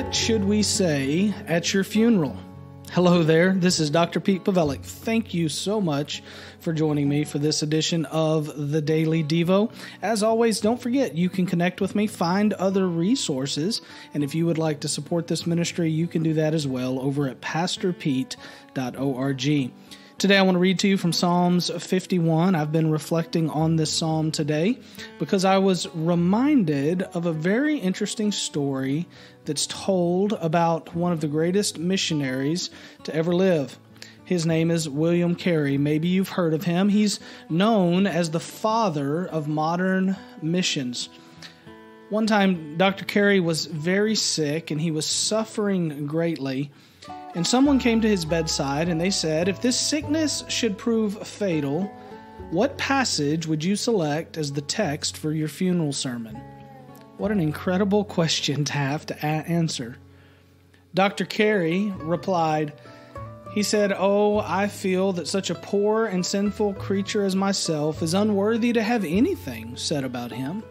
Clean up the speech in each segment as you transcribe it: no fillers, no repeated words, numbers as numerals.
What should we say at your funeral? Hello there, this is Dr. Pete Pawelek. Thank you so much for joining me for this edition of the Daily Devo. As always, don't forget, you can connect with me, find other resources, and if you would like to support this ministry, you can do that as well over at pastorpete.org. Today I want to read to you from Psalms 51. I've been reflecting on this psalm today because I was reminded of a very interesting story that's told about one of the greatest missionaries to ever live. His name is William Carey. Maybe you've heard of him. He's known as the father of modern missions. One time, Dr. Carey was very sick and he was suffering greatly. And someone came to his bedside and they said, if this sickness should prove fatal, what passage would you select as the text for your funeral sermon? What an incredible question to have to answer. Dr. Carey replied, he said, I feel that such a poor and sinful creature as myself is unworthy to have anything said about him.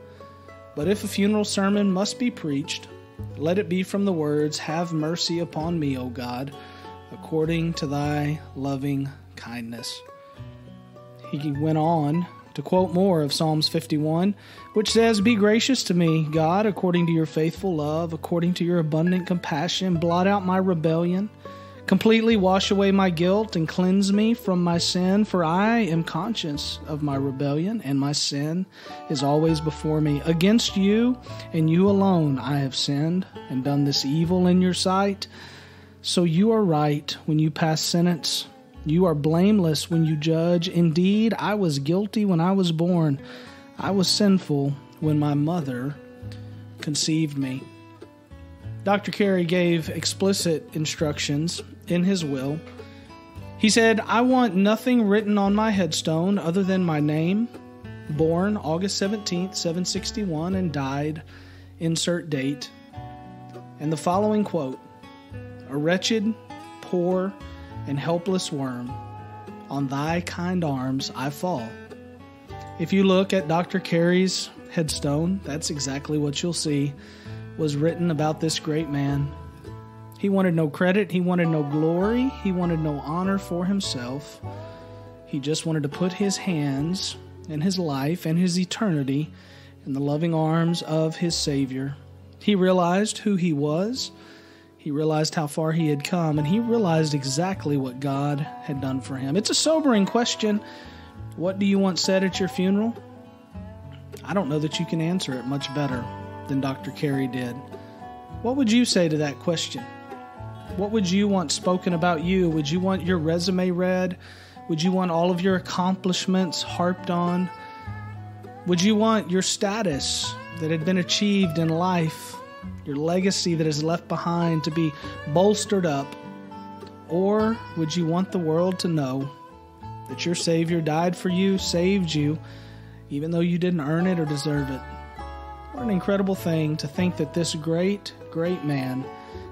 But if a funeral sermon must be preached, let it be from the words, have mercy upon me, O God, according to thy loving kindness. He went on to quote more of Psalms 51, which says, be gracious to me, God, according to your faithful love, according to your abundant compassion, blot out my rebellion, completely wash away my guilt and cleanse me from my sin, for I am conscious of my rebellion, and my sin is always before me. Against you and you alone I have sinned and done this evil in your sight. So you are right when you pass sentence. You are blameless when you judge. Indeed, I was guilty when I was born. I was sinful when my mother conceived me. Dr. Carey gave explicit instructions in his will. He said, I want nothing written on my headstone other than my name, born August 17th, 761, and died, insert date. And the following quote, a wretched, poor, and helpless worm, on thy kind arms I fall. If you look at Dr. Carey's headstone, that's exactly what you'll see was written about this great man. He wanted no credit, he wanted no glory, he wanted no honor for himself. He just wanted to put his hands and his life and his eternity in the loving arms of his Savior. He realized who he was, he realized how far he had come, and he realized exactly what God had done for him. It's a sobering question. What do you want said at your funeral? I don't know that you can answer it much better than Dr. Carey did. What would you say to that question? What would you want spoken about you? Would you want your resume read? Would you want all of your accomplishments harped on? Would you want your status that had been achieved in life, your legacy that is left behind to be bolstered up? Or would you want the world to know that your Savior died for you, saved you, even though you didn't earn it or deserve it? What an incredible thing to think that this great, great man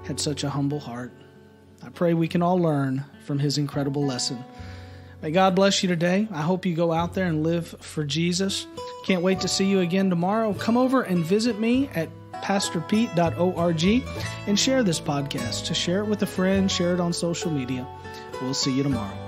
had such a humble heart. I pray we can all learn from his incredible lesson. May God bless you today. I hope you go out there and live for Jesus. Can't wait to see you again tomorrow. Come over and visit me at pastorpete.org and share this podcast. To share it with a friend, share it on social media. We'll see you tomorrow.